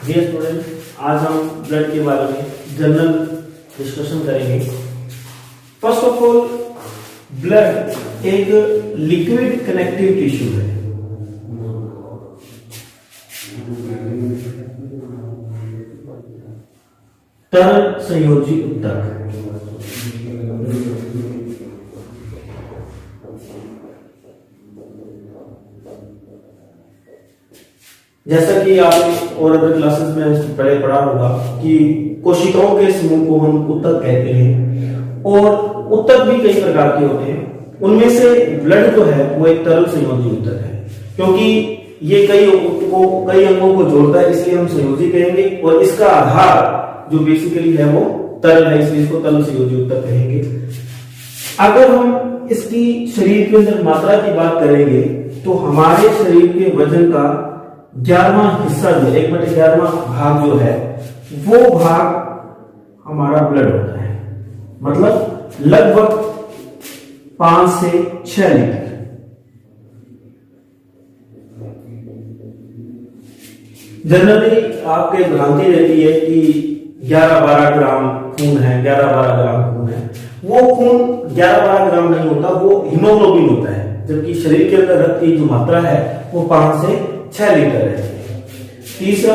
Dear student, आज हम blood के बारे में जनरल डिस्कशन करेंगे। फर्स्ट ऑफ ऑल, ब्लड एक लिक्विड कनेक्टिव टिश्यू है। तरल संयोजी ऊतक। जैसा कि आपने और अदर क्लासेस में पहले पढ़ा होगा कि कोशिकाओं के समूह को हम ऊतक कहते हैं, और ऊतक भी कई प्रकार के होते हैं। उनमें से ब्लड जो है वो एक तरल संयोजी ऊतक है, क्योंकि ये कई अंगों को जोड़ता है, इसलिए हम संयोजी कहेंगे। और इसका आधार जो बेसिकली है वो तरल है, इसलिए इसको तरल संयोजी ऊतक कहेंगे। अगर हम इसकी शरीर के अंदर मात्रा की बात करेंगे तो हमारे शरीर के वजन का 11वां हिस्सा जो 1/11वां भाग जो है वो भाग हमारा ब्लड होता है, मतलब लगभग 5 से 6 लीटर। जनरली आपके भ्रांति रहती है कि 11-12 ग्राम खून है, 11-12 ग्राम खून है। वो खून 11-12 ग्राम नहीं होता, वो हीमोग्लोबिन होता है, जबकि शरीर के अंदर रक्त की जो मात्रा है वो 5 से 6 लीटर रहती है। तीसरा,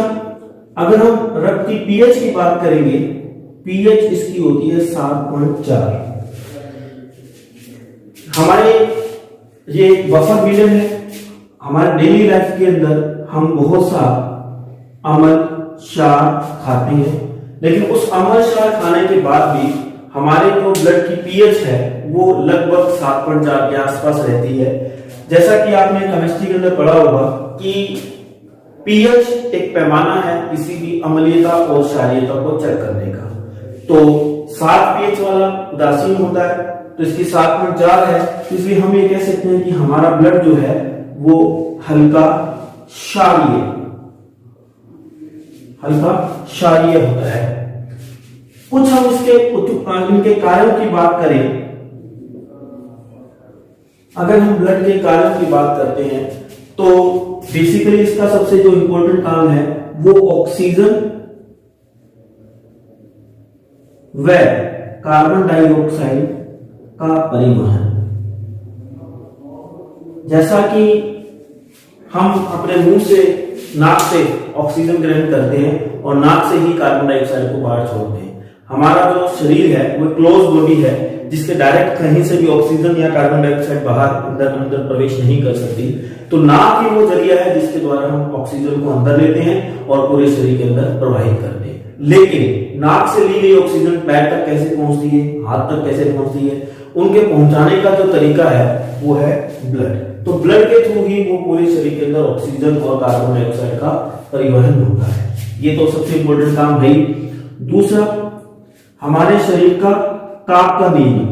अगर हम रक्त की पीएच की बात करेंगे, पीएच इसकी होती है 7.4। हमारे ये बफर मीडियम है। हमारे डेली लाइफ के अंदर हम बहुत सा अमल क्षार खाते हैं, लेकिन उस अमल क्षार खाने के बाद भी हमारे जो ब्लड की पीएच है वो लगभग 7.4 के आसपास रहती है। जैसा कि आपने केमिस्ट्री के अंदर पढ़ा होगा कि पीएच एक पैमाना है किसी भी अम्लीयता और क्षारीयता को चेक करने का। तो 7 पीएच वाला उदासीन होता है, तो इसकी 7.4 है, इसलिए हम ये कह सकते हैं कि हमारा ब्लड जो है वो हल्का क्षारीय होता है। कुछ हम इसके कार्यों की बात करें। अगर हम ब्लड के कार्यों की बात करते हैं तो बेसिकली इसका सबसे जो इंपॉर्टेंट काम है वो ऑक्सीजन व कार्बन डाइऑक्साइड का परिवहन। जैसा कि हम अपने मुंह से, नाक से ऑक्सीजन ग्रहण करते हैं और नाक से ही कार्बन डाइऑक्साइड को बाहर छोड़ते हैं। हमारा जो शरीर है वो क्लोज बॉडी है, जिसके डायरेक्ट कहीं से भी ऑक्सीजन या कार्बन डाइऑक्साइड बाहर अंदर प्रवेश नहीं कर सकती। तो नाक ही वो जरिया है जिसके द्वारा हम ऑक्सीजन को अंदर लेते हैं और पूरे शरीर के अंदर प्रवाहित करते हैं। लेकिन नाक से ली गई ऑक्सीजन पैर तक कैसे पहुंचती है, हाथ तक कैसे पहुंचती है, उनके पहुंचाने का जो तरीका है वो है ब्लड। तो ब्लड के थ्रू ही वो पूरे शरीर के अंदर ऑक्सीजन और कार्बन डाइऑक्साइड का परिवहन होता है। ये तो सबसे इंपॉर्टेंट काम है। दूसरा, हमारे शरीर का ताप का नियमन।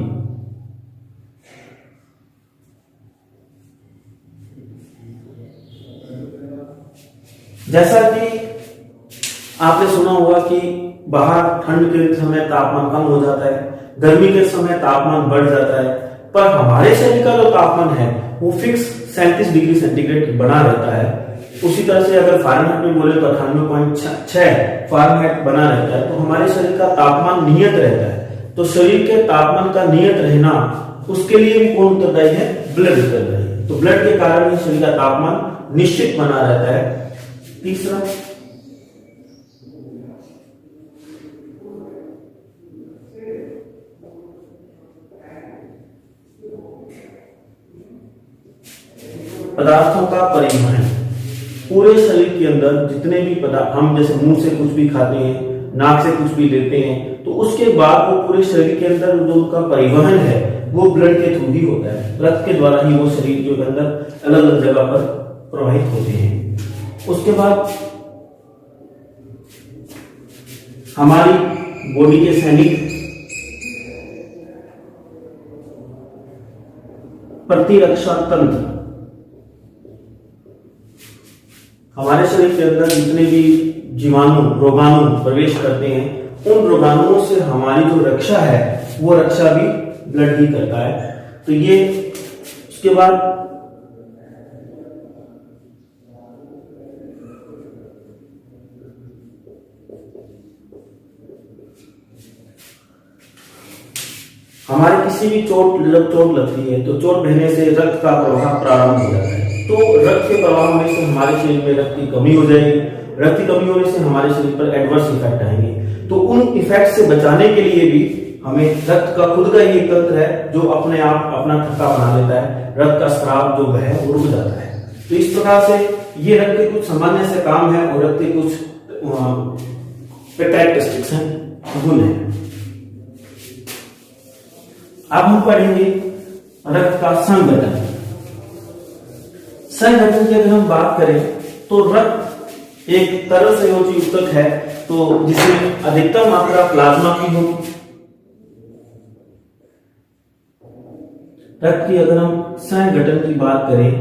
जैसा कि आपने सुना होगा कि बाहर ठंड के समय तापमान कम हो जाता है, गर्मी के समय तापमान बढ़ जाता है, पर हमारे शरीर का जो तापमान है वो फिक्स 37 डिग्री सेंटीग्रेड बना रहता है। उसी तरह से अगर फारेनहाइट में बोले तो 98.6 फारेनहाइट बना रहता है। तो हमारे शरीर का तापमान नियत रहता है। तो शरीर के तापमान का नियत रहना, उसके लिए भी कौन उत्तरदायी है? ब्लड उत्तरदायी है। तो ब्लड के कारण ही शरीर का तापमान निश्चित बना रहता है। तीसरा, पदार्थों का परिवहन। पूरे शरीर के अंदर जितने भी पदार्थ, हम जैसे मुंह से कुछ भी खाते हैं, नाक से कुछ भी लेते हैं, तो उसके बाद वो पूरे शरीर के अंदर जो उनका परिवहन है वो ब्लड के थ्रू ही होता है। रक्त के द्वारा ही वो शरीर के अंदर अलग अलग जगह पर प्रवाहित होते हैं। उसके बाद हमारी बॉडी के सैनिक प्रतिरक्षा तंत्र, हमारे शरीर के अंदर जितने भी जीवाणु, रोगाणु प्रवेश करते हैं, उन रोगाणुओं से हमारी जो रक्षा है वो रक्षा भी ब्लड ही करता है। तो ये, उसके बाद हमारे किसी भी जब चोट लगती है तो चोट बहने से रक्त का प्रवाह प्रारंभ हो जाता है। तो रक्त के प्रवाह होने से हमारे शरीर में रक्त की कमी हो जाएगी। रक्त की कमी होने से हमारे शरीर पर एडवर्स इफेक्ट आएंगे। तो उन इफेक्ट से बचाने के लिए भी हमें रक्त का खुद का ही एक तंत्र है जो अपने आप अपना थक्का बना लेता है, रक्त का स्राव जो है वो रुक जाता है। तो इस प्रकार से ये रक्त के कुछ सामान्य से काम है और रक्त के कुछ कैरेक्टरिस्टिक्स हैं, गुण है। अब हम पढ़ेंगे रक्त का संगठन। संगठन की अगर हम बात करें तो रक्त एक तरल संयोजी ऊतक है, तो जिसमें अधिकतम मात्रा प्लाज्मा की होगी। रक्त की अगर हम संगठन की बात करें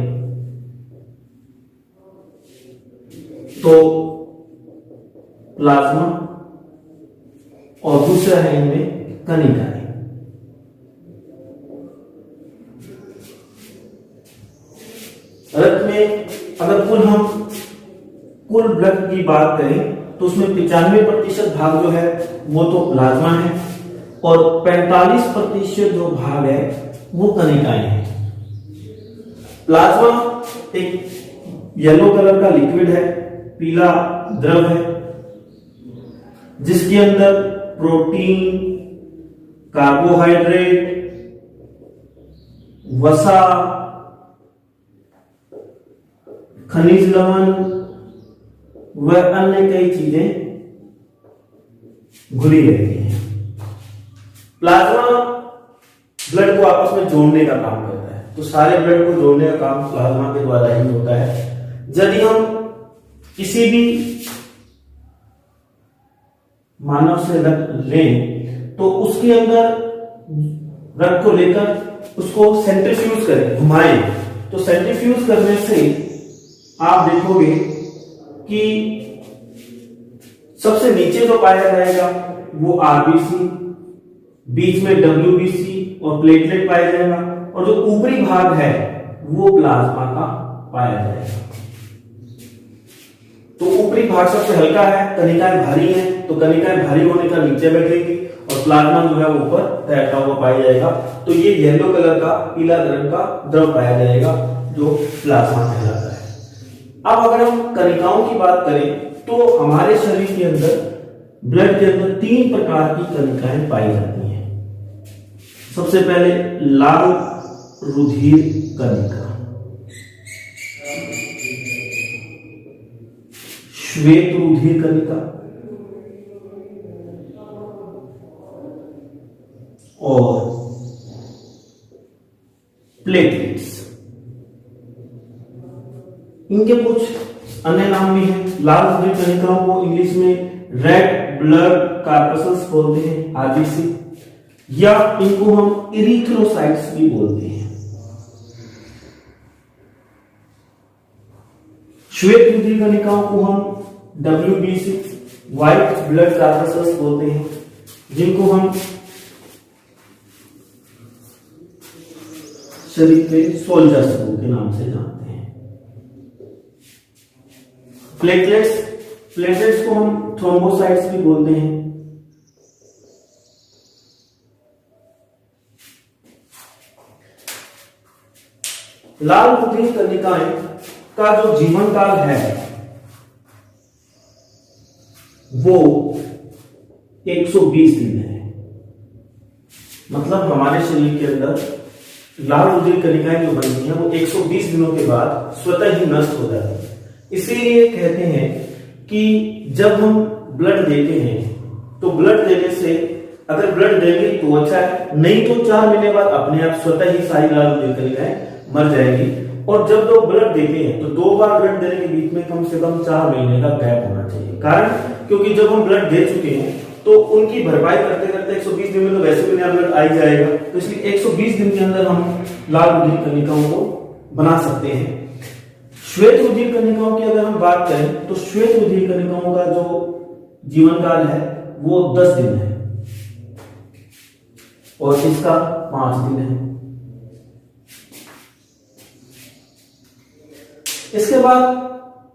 तो प्लाज्मा और दूसरा है इनमें कणिकाएं। रक्त में अगर कुल रक्त की बात करें तो उसमें 95% भाग जो है वो तो प्लाज्मा है और 45% जो भाग है वो कणिकाएं हैं। प्लाज्मा एक येलो कलर का लिक्विड है, पीला द्रव है, जिसके अंदर प्रोटीन, कार्बोहाइड्रेट, वसा, खनिज लवण व अन्य कई चीजें घुली रहती हैं। प्लाज्मा ब्लड को आपस में जोड़ने का काम करता है, तो सारे ब्लड को जोड़ने का काम प्लाज्मा के द्वारा ही होता है। यदि हम किसी भी मानव से रक्त लें तो उसके अंदर रक्त को लेकर उसको सेंट्रीफ्यूज करें, घुमाएं, तो सेंट्रीफ्यूज करने से आप देखोगे कि सबसे नीचे जो पाया जाएगा वो आरबीसी, बीच में डब्ल्यूबीसी और प्लेटलेट पाया जाएगा, और जो ऊपरी भाग है वो प्लाज्मा का पाया जाएगा। तो ऊपरी भाग सबसे हल्का है, कणिकाएं भारी हैं, तो कणिकाएं भारी होने का नीचे बैठेगी और प्लाज्मा जो है ऊपर तैरता हुआ पाया जाएगा। तो ये येलो कलर का, पीला रंग का द्रव पाया जाएगा जो प्लाज्मा कहलाता है। अब अगर हम कणिकाओं की बात करें तो हमारे शरीर के अंदर, ब्लड के अंदर 3 प्रकार की कणिकाएं पाई जाती हैं। सबसे पहले लाल रुधिर कणिका, श्वेत रुधिर कणिका और प्लेटलेट्स। इनके कुछ अन्य नाम भी हैं। लाल रुधिर कणिकाओं को इंग्लिश में रेड ब्लड कार्पसल्स बोलते हैं, आरबीसी, या इनको हम इरिथ्रोसाइट्स भी बोलते हैं। श्वेत रुधिर कणिकाओं को हम डब्ल्यूबीसी, व्हाइट ब्लड कार्पसल्स बोलते हैं, जिनको हम शरीर के सोल्जर्स के नाम से जानते हैं। प्लेटलेट्स को हम थ्रोम्बोसाइट्स भी बोलते हैं। लाल रुधिर कणिकाएं का जो जीवन काल है वो 120 दिन है। मतलब हमारे शरीर के अंदर लाल रुधिर कणिकाएं जो बनती हैं वो 120 दिनों के बाद स्वतः ही नष्ट हो जाती है। इसीलिए कहते हैं कि जब हम ब्लड देते हैं तो ब्लड देने से, अगर ब्लड देंगे तो अच्छा है, नहीं तो 4 महीने बाद अपने आप स्वतः ही सारी लाल रुधिर कणिकाएं मर जाएगी। और जब लोग ब्लड देते हैं तो 2 बार ब्लड देने के बीच में कम से कम 4 महीने का गैप होना चाहिए। कारण क्योंकि जब हम ब्लड दे चुके हैं तो उनकी भरपाई करते करते 120 दिन में तो वैसे भी नया ब्लड आ ही जाएगा। तो इसलिए 120 दिन के अंदर हम लाल रुधिर कणिकाओं को बना सकते हैं। श्वेत रुधिर कणिकाओं की अगर हम बात करें तो श्वेत रुधिर कणिकाओं का जो जीवन काल है वो 10 दिन है और इसका 5 दिन है। इसके बाद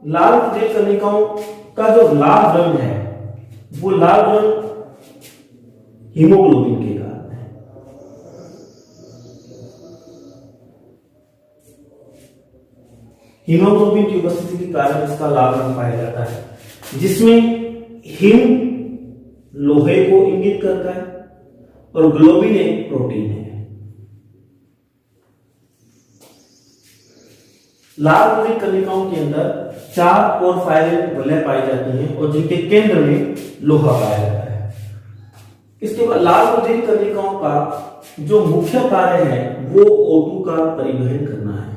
लाल रुधिर कणिकाओं का जो लाल रंग है वो लाल रंग हीमोग्लोबिन के कारण है। हीमोग्लोबिन की उपस्थिति के कारण इसका लाल रंग पाया जाता है, जिसमें हीम लोहे को इंगित करता है और ग्लोबिन एक प्रोटीन है। लाल रुधिर कणिकाओं के अंदर 4 पोरफायरिन वलय पाई जाती हैं और जिनके केंद्र में लोहा पाया जाता है। इसके बाद लाल रुधिर कणिकाओं का जो मुख्य कार्य है वो O2 का परिवहन करना है।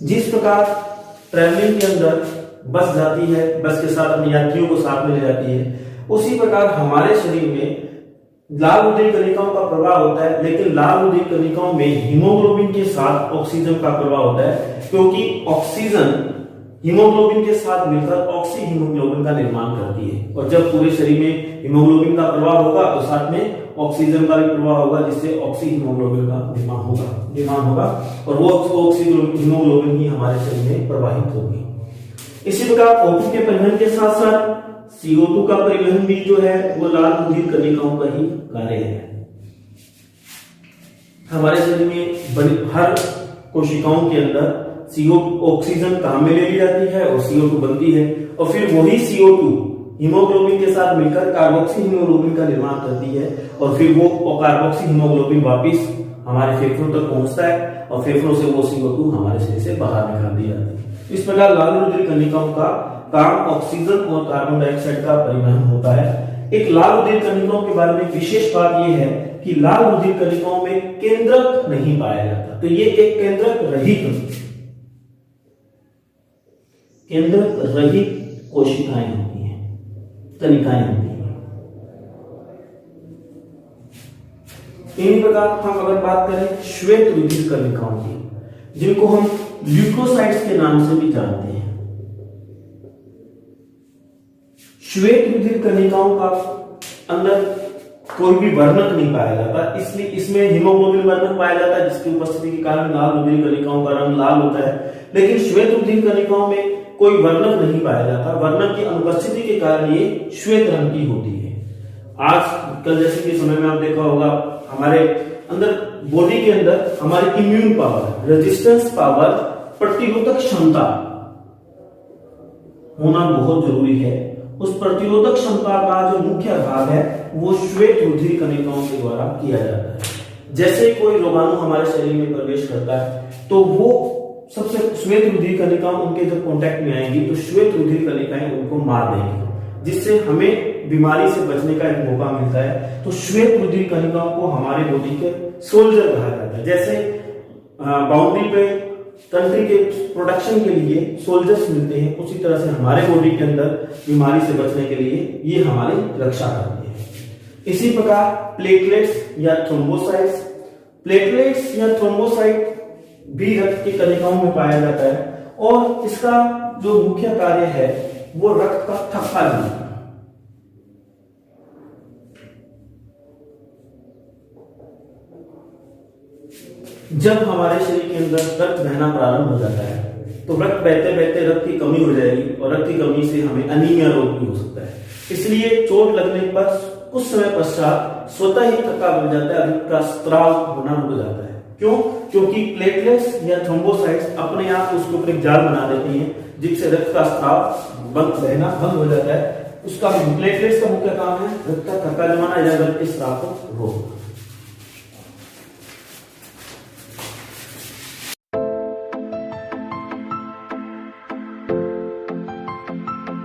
जिस प्रकार ट्रेवलिंग के अंदर बस जाती है, बस के साथ अपने यात्रियों को साथ में ले जाती है, उसी प्रकार हमारे शरीर में लाल रुधिर कणिकाओं का प्रवाह होता है, लेकिन लाल रुधिर कणिकाओं में हीमोग्लोबिन के साथ ऑक्सीजन का प्रवाह होता है, क्योंकि ऑक्सीजन हीमोग्लोबिन के साथ मिलकर ऑक्सी हीमोग्लोबिन का निर्माण करती है। और जब पूरे शरीर में हीमोग्लोबिन का प्रवाह होगा तो साथ में ऑक्सीजन का भी प्रवाह होगा, जिससे ऑक्सी हीमोग्लोबिन का निर्माण होगा और वो ऑक्सी हीमोग्लोबिन ही हमारे शरीर में प्रवाहित होगी। इसी प्रकार O2 के परिवहन के साथ साथ CO2 का परिवहन भी जो है वो लाल रुधिर कणिकाओं का ही कार्य है। हमारे शरीर में हर कोशिकाओं के अंदर ऑक्सीजन काम में ले ली जाती है और CO2 बनती है, और फिर वही CO2 हीमोग्लोबिन के साथ मिलकर कार्बोक्सी हीमोग्लोबिन का निर्माण करती है और फिर वो कार्बोक्सी हीमोग्लोबिन वापिस हमारे फेफड़ों तक पहुंचता है और फेफड़ों से वो CO2 हमारे शरीर से बाहर निकाल दी जाती है। इस प्रकार लाल रुधिर कणिकाओं का काम ऑक्सीजन और कार्बन डाइऑक्साइड का परिवहन होता है। एक लाल रुधिर कणिकाओं के बारे में विशेष बात यह है कि लाल रुधिर कणिकाओं में केंद्रक नहीं पाया जाता, तो ये एक केंद्रक रहित कोशिकाएं होती हैं, कणिकाएं होती हैं। इन्हीं प्रकार हम अगर बात करें श्वेत रुधिर कणिकाओं की, जिनको हम ल्यूकोसाइट्स के नाम से भी जानते हैं। श्वेत रुधिर कणिकाओं का अंदर कोई भी वर्णक नहीं पाया जाता, इसलिए इसमें हीमोग्लोबिन वर्णक पाया जाता है, जिसकी उपस्थिति के कारण लाल रुधिर कणिकाओं का रंग लाल होता है। लेकिन श्वेत रुधिर कणिकाओं में कोई वर्णक नहीं पाया जाता, वर्णक की अनुपस्थिति के कारण ये श्वेत रंग की होती है। आज कल जैसे कि समय में आप देखा होगा, हमारे अंदर बॉडी के अंदर हमारी इम्यून पावर, रेजिस्टेंस पावर, प्रतिरोधक क्षमता होना बहुत जरूरी है। उस प्रतिरोधक क्षमता का जो मुख्य भाग है वो श्वेत रुधिर कणिकाओं के द्वारा किया जाता है। जैसे कोई रोगाणु हमारे शरीर में प्रवेश करता है तो वो सबसे श्वेत रुधिर कणिकाएं उनके जब कांटेक्ट में आएंगी तो श्वेत रुधिर कणिकाएं उनको मार देंगी, जिससे हमें बीमारी से बचने का एक मौका मिलता है। तो श्वेत रुधिर कणिकाओं को हमारे बॉडी के सोल्जर कहा जाता है। जैसे बाउंड्री पे कंट्री के प्रोटेक्शन के लिए सोल्जर्स मिलते हैं, उसी तरह से हमारे बॉडी के अंदर बीमारी से बचने के लिए ये हमारी रक्षा करते हैं। इसी प्रकार प्लेटलेट्स या थ्रोम्बोसाइट भी रक्त की कणिकाओं में पाया जाता है और इसका जो मुख्य कार्य है वो रक्त का थक्का लेना। जब हमारे शरीर के अंदर रक्त बहना प्रारंभ हो जाता है तो रक्त बहते बहते रक्त की कमी हो जाएगी और रक्त की कमी से हमें अनीमिया रोग भी हो सकता है। इसलिए चोट लगने पर कुछ समय पश्चात स्वतः ही थक्का बढ़ जाता है, रक्त का स्त्राव होना रुक जाता है। क्यों? क्योंकि प्लेटलेट्स या थ्रोम्बोसाइट्स अपने आप उसके ऊपर एक जाल बना देती हैं, जिससे रक्त का स्त्राव बहना बंद हो जाता है। उसका प्लेटलेट्स का मुख्य काम है रक्त का थक्का जमाना या रक्त के स्त्राव को रोकना।